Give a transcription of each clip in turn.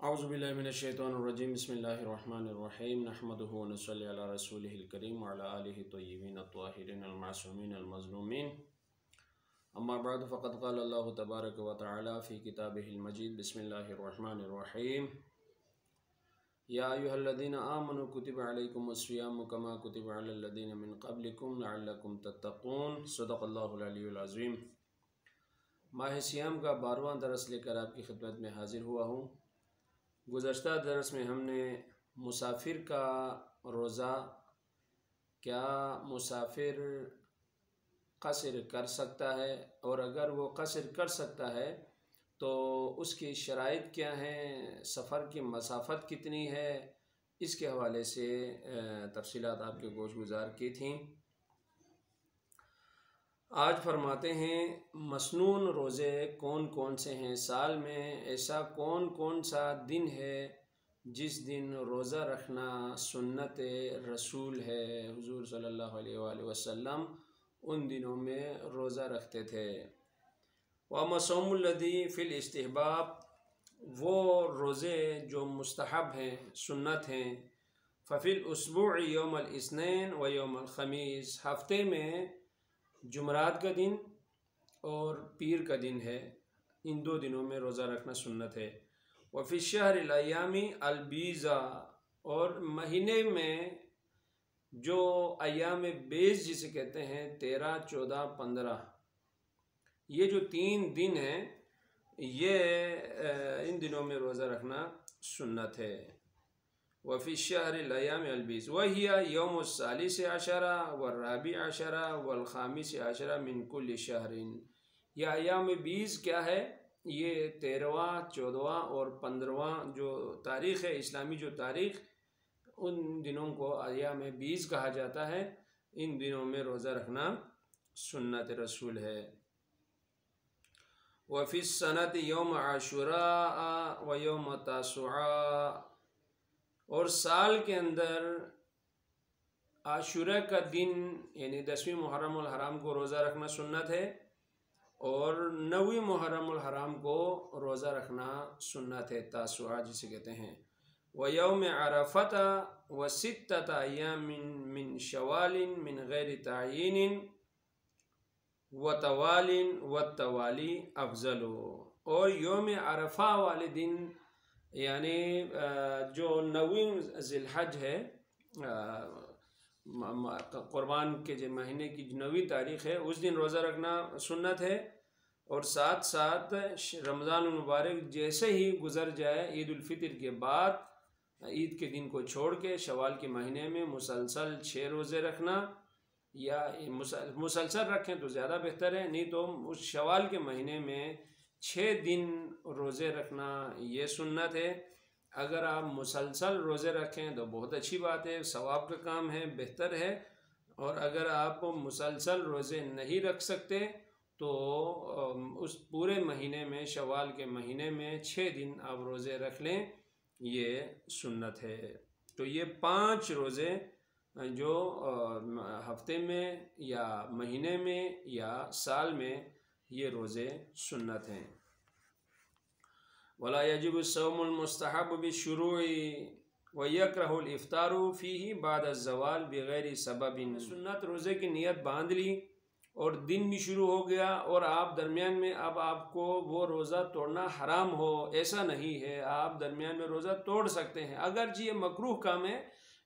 اعوذ باللہ من الشیطان الرجیم بسم اللہ الرحمن الرحیم نحمدہ ونصلی علی رسولہ الکریم وعلی آلہ الطیبین الطاہرین المعصومین المظلومین اما بعد فقد قال اللہ تبارک و تعالی فی کتابہ المجید بسم اللہ الرحمن الرحیم یا ایہا الذین آمنوا کتب علیکم الصیام کما کتب علی الذین من قبلکم لعلکم تتقون صدق اللہ العلی العظیم۔ ماہ سیام کا 12واں درس لے کر آپ کی خدمت میں حاضر ہوا ہوں۔ گزشتہ درس میں ہم نے مسافر کا روزہ، کیا مسافر قصر کر سکتا ہے، اور اگر وہ قصر کر سکتا ہے تو اس کی شرائط کیا ہیں، سفر کی مسافت کتنی ہے، اس کے حوالے سے تفصیلات آپ کے گوش گزار کی تھیں۔ آج فرماتے ہیں مسنون روزے کون کون سے ہیں، سال میں ایسا کون کون سا دن ہے جس دن روزہ رکھنا سنت رسول ہے۔ حضور صلی اللہ علیہ وآلہ وسلم ان دنوں میں روزہ رکھتے تھے۔ وَأَمَّا صَوْمُ الَّذِي فِي الْإِسْتِحْبَابِ، وہ روزے جو مستحب ہیں، سنت ہیں، فَفِي الْأُسْبُوعِ يَوْمَ الْإِثْنَيْنِ وَيَوْمَ الْخَمِيسِ، ہفتے میں جمعرات کا دن اور پیر کا دن ہے، ان دو دنوں میں روزہ رکھنا سنت ہے۔ وفی الشہر الایامی البیضا، اور مہینے میں جو ایام بیض جسے کہتے ہیں 13، 14، 15، یہ جو 3 دن ہیں، یہ ان دنوں میں روزہ رکھنا سنت ہے۔ وفی الشہر الایام البیض وہی یوم الثالث عشر والرابع عشر والخامس عشر من کل شہر۔ یہ ایام بیض کیا ہے؟ یہ 13واں، 14واں اور 15واں جو تاریخ ہے، اسلامی جو تاریخ، ان دنوں کو ایام بیض کہا جاتا ہے۔ ان دنوں میں روزہ رکھنا سنت رسول ہے۔ وفی السنۃ یوم عاشوراء و یوم تاسوعاء، اور سال کے اندر عاشورہ کا دن یعنی 10ویں محرم الحرام کو روزہ رکھنا سنت ہے، اور 9ویں محرم الحرام کو روزہ رکھنا سنت ہے، تاسوعہ جسے کہتے ہیں۔ وَيَوْمِ عَرَفَةَ وَسِتَّةَ أَيَّامٍ مِّن شَوَالٍ مِّن غَيْرِ تَعْیِینٍ وَتَوَالٍ وَالتَّوَالِی أَفْضَلُ، اور یوم عرفہ والے دن یعنی جو 9ویں ذی الحج ہے، قربان کے جو مہینے کی 9ویں تاریخ ہے، اس دن روزہ رکھنا سنت ہے، اور ساتھ ساتھ رمضان المبارک جیسے ہی گزر جائے، عید الفطر کے بعد عید کے دن کو چھوڑ کے شوال کے مہینے میں مسلسل 6 روزے رکھنا، یا مسلسل رکھیں تو زیادہ بہتر ہے، نہیں تو اس شوال کے مہینے میں 6 دن روزے رکھنا یہ سنت ہے۔ اگر آپ مسلسل روزے رکھیں تو بہت اچھی بات ہے، ثواب کا کام ہے، بہتر ہے، اور اگر آپ مسلسل روزے نہیں رکھ سکتے تو اس پورے مہینے میں، شوال کے مہینے میں 6 دن آپ روزے رکھ لیں، یہ سنت ہے۔ تو یہ 5 روزے جو ہفتے میں یا مہینے میں یا سال میں، یہ روزے سنت ہیں۔ وَلَا يَجِبُ الصَّوْمُ الْمُسْتَحَبُّ بِالشُّرُوعِ وَيَكْرَهُ الْإِفْطَارُ فِيهِ بَعْدَ الزَّوَالِ بِغَيْرِ سَبَبٍ، سنت روزے کی نیت باندھ لی اور دن بھی شروع ہو گیا، اور آپ درمیان میں اب آپ کو وہ روزہ توڑنا حرام ہو، ایسا نہیں ہے، آپ درمیان میں روزہ توڑ سکتے ہیں، اگرچہ یہ مکروہ کام ہے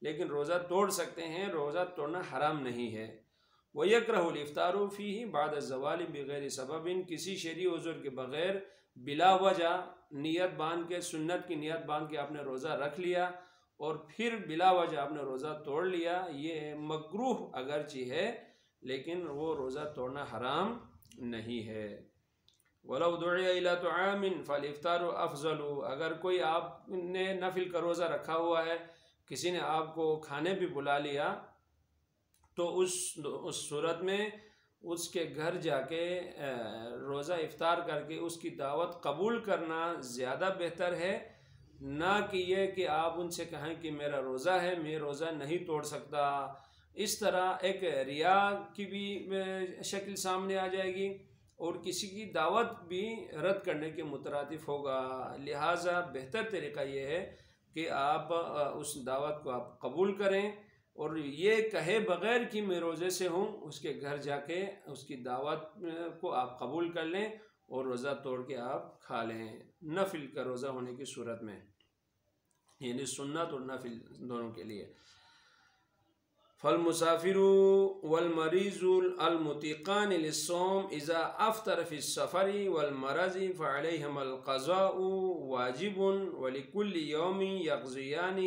لیکن روزہ توڑ سکتے ہیں، روزہ توڑنا حرام نہیں ہے۔ وَيَكْرَهُ الْإِفْطَارُ فِيهِ بَعْدَ الزَّوَالِ بِغَيْرِ سَبَبٍ، کسی شرعی عذر کے بغیر بلا وجہ نیت باندھ کے، سنت کی نیت باندھ کے آپ نے روزہ رکھ لیا اور پھر بلا وجہ آپ نے روزہ توڑ لیا، یہ مکروہ اگرچہ ہے لیکن وہ روزہ توڑنا حرام نہیں ہے۔ وَلَوْ دُعِيَ إِلَىٰ طَعَامٍ فَالْإِفْطَارُ أَفْضَلُ، اگر کوئی آپ نے نفل کا روزہ رکھا ہوا ہے، کسی نے آپ کو کھانے بھی بلا لیا، تو اس صورت میں اس کے گھر جا کے روزہ افطار کر کے اس کی دعوت قبول کرنا زیادہ بہتر ہے، نہ کہ یہ کہ آپ ان سے کہیں کہ میرا روزہ ہے، میں روزہ نہیں توڑ سکتا۔ اس طرح ایک ریا کی بھی شکل سامنے آ جائے گی، اور کسی کی دعوت بھی رد کرنے کے مترادف ہوگا۔ لہٰذا بہتر طریقہ یہ ہے کہ آپ اس دعوت کو آپ قبول کریں، اور یہ کہے بغیر کہ میں روزے سے ہوں، اس کے گھر جا کے اس کی دعوت کو آپ قبول کر لیں اور روزہ توڑ کے آپ کھا لیں، نفل کا روزہ ہونے کی صورت میں، یعنی سنت اور نفل دونوں کے لیے۔ فالمسافر والمریض المطیقان للصوم اذا افطر فی السفر والمرض فعلیہما القضاء واجب ولکل یوم یقضیانہ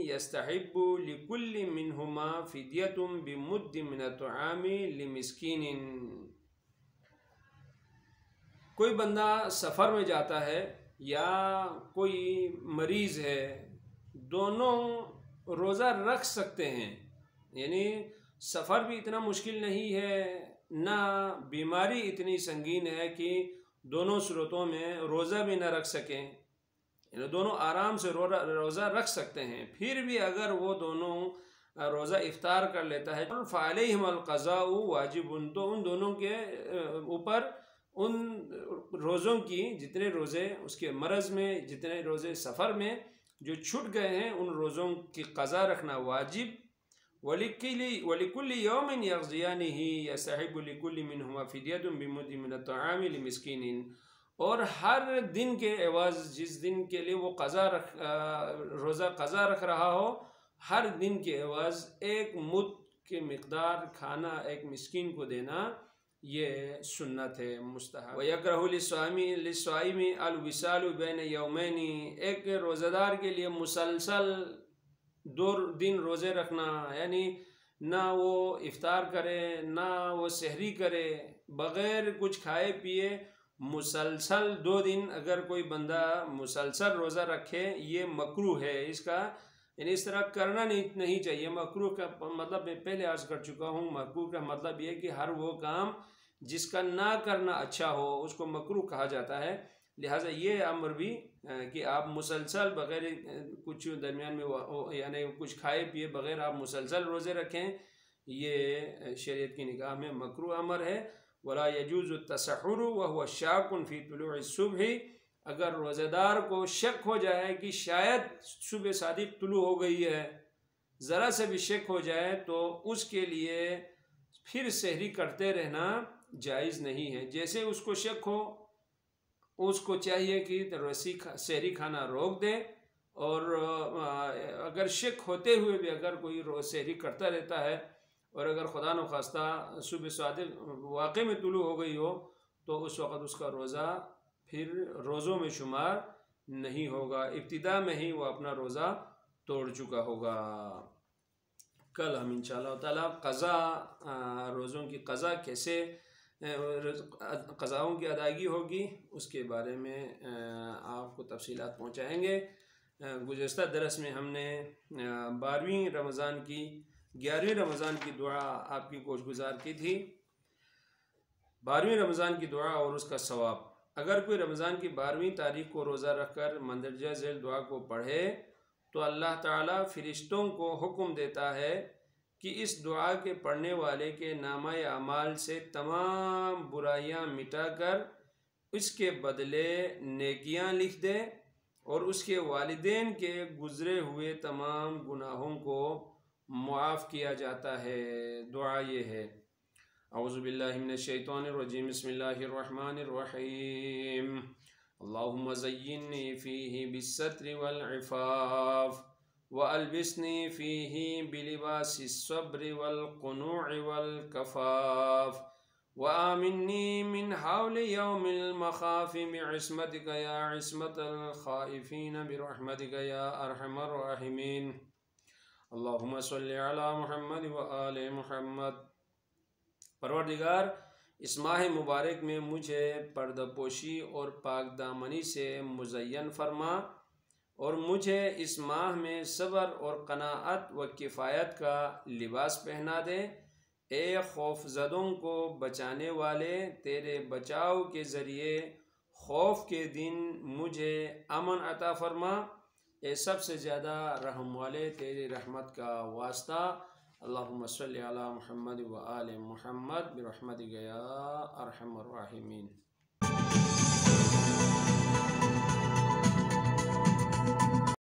یستحب لکل منہما فدیۃ بمد من الطعام لمسکین۔ کوئی بندہ سفر میں جاتا ہے یا کوئی مریض ہے، دونوں روزہ رکھ سکتے ہیں، یعنی سفر بھی اتنا مشکل نہیں ہے، نہ بیماری اتنی سنگین ہے کہ دونوں صورتوں میں روزہ بھی نہ رکھ سکیں، یعنی دونوں آرام سے روزہ رکھ سکتے ہیں۔ پھر بھی اگر وہ دونوں روزہ افطار کر لیتا ہے فعلیہما القضاء واجب، تو ان دونوں کے اوپر ان روزوں کی، جتنے روزے اس کے مرض میں، جتنے روزے سفر میں جو چھٹ گئے ہیں، ان روزوں کی قضا رکھنا واجب۔ وَلِكُلِّ يَوْمٍ يَقْضِيَانِهِ يَسْتَحِبُّ لِكُلِّ مِنْهُمَا فِدْيَةٌ بِمُدٍّ مِنَ الطَّعَامِ لِمِسْكِينٍ، اور ہر دن کے عوض، جس دن کے لیے وہ روزہ قضا رکھ رہا ہو، ہر دن کے عوض ایک مد کے مقدار کھانا ایک مسکین کو دینا، یہ سنت ہے، مستحب۔ وَيَكْرَهُ لِلصَّائِمِ الْوِصَالُ بَيْنَ يَوْمَيْنِ، ایک روزہ دار کے لیے مسلسل 2 دن روزے رکھنا، یعنی نہ وہ افطار کرے نہ وہ سحری کرے، بغیر کچھ کھائے پیے مسلسل 2 دن اگر کوئی بندہ مسلسل روزہ رکھے، یہ مکروہ ہے اس کا، یعنی اس طرح کرنا نہیں چاہیے۔ مکروہ کا مطلب میں پہلے عرض کر چکا ہوں، مکروہ کا مطلب یہ کہ ہر وہ کام جس کا نہ کرنا اچھا ہو اس کو مکروہ کہا جاتا ہے۔ لہٰذا یہ امر بھی کہ آپ مسلسل بغیر کچھ درمیان میں یعنی کچھ کھائے پیے بغیر آپ مسلسل روزے رکھیں، یہ شریعت کی نگاہ میں مکروہ امر ہے۔ وَلَا يَجُوزُ التَّسَحُّرُ وَهُوَ شَاكٌ فِي طُلُوعِ الصُّبْحِ، اگر روزہ دار کو شک ہو جائے کہ شاید صبح صادق طلوع ہو گئی ہے، ذرا سے بھی شک ہو جائے تو اس کے لیے پھر سحری کرتے رہنا جائز نہیں ہے۔ جیسے اس کو شک ہو، اس کو چاہیے کہ سحری کھانا روک دے، اور اگر شک ہوتے ہوئے بھی اگر کوئی سحری کرتا رہتا ہے اور اگر خدا نخواستہ صبح صادق واقع میں طلوع ہو گئی ہو، تو اس وقت اس کا روزہ پھر روزوں میں شمار نہیں ہوگا، ابتدا میں ہی وہ اپنا روزہ توڑ چکا ہوگا۔ کل ہم انشاءاللہ تعالیٰ قضا، روزوں کی قضا کیسے قضاؤں کی ادائیگی ہوگی اس کے بارے میں آپ کو تفصیلات پہنچائیں گے۔ گزشتہ درس میں ہم نے 11ویں رمضان کی دعا آپ کی گوش گزار کی تھی۔ 12ویں رمضان کی دعا اور اس کا ثواب، اگر کوئی رمضان کی 12ویں تاریخ کو روزہ رکھ کر مندرجہ ذیل دعا کو پڑھے تو اللہ تعالیٰ فرشتوں کو حکم دیتا ہے کہ اس دعا کے پڑھنے والے کے نامہ اعمال سے تمام برائیاں مٹا کر اس کے بدلے نیکیاں لکھ دے، اور اس کے والدین کے گزرے ہوئے تمام گناہوں کو معاف کیا جاتا ہے۔ دعا یہ ہے: اعوذ باللہ من الشیطان الرجیم، بسم اللہ الرحمن الرحیم، اللہم زینی فیہ بالستر والعفاف وَأَلْبِسْنِي فِيهِ بِلِبَاسِ الصَّبْرِ وَالْقُنُوعِ وَالْكَفَافِ وَآمِنِّي مِنْ حَوْلِ يَوْمِ الْمَخَافِ بِعِصْمَتِكَ يَا عِصْمَةَ الْخَائِفِينَ بِرَحْمَتِكَ يَا أَرْحَمَ الرَّاحِمِينَ۔ اللہم صلی علی محمد وآل محمد۔ پروردگار، اس ماہ مبارک میں مجھے پردہ پوشی اور پاک دامنی سے مزین فرما، اور مجھے اس ماہ میں صبر اور قناعت و کفایت کا لباس پہنا دے۔ اے خوف زدوں کو بچانے والے، تیرے بچاؤ کے ذریعے خوف کے دن مجھے امن عطا فرما۔ اے سب سے زیادہ رحم والے، تیری رحمت کا واسطہ اللہم صلی علی محمد و آل محمد برحمتک یا ارحم الراحمین.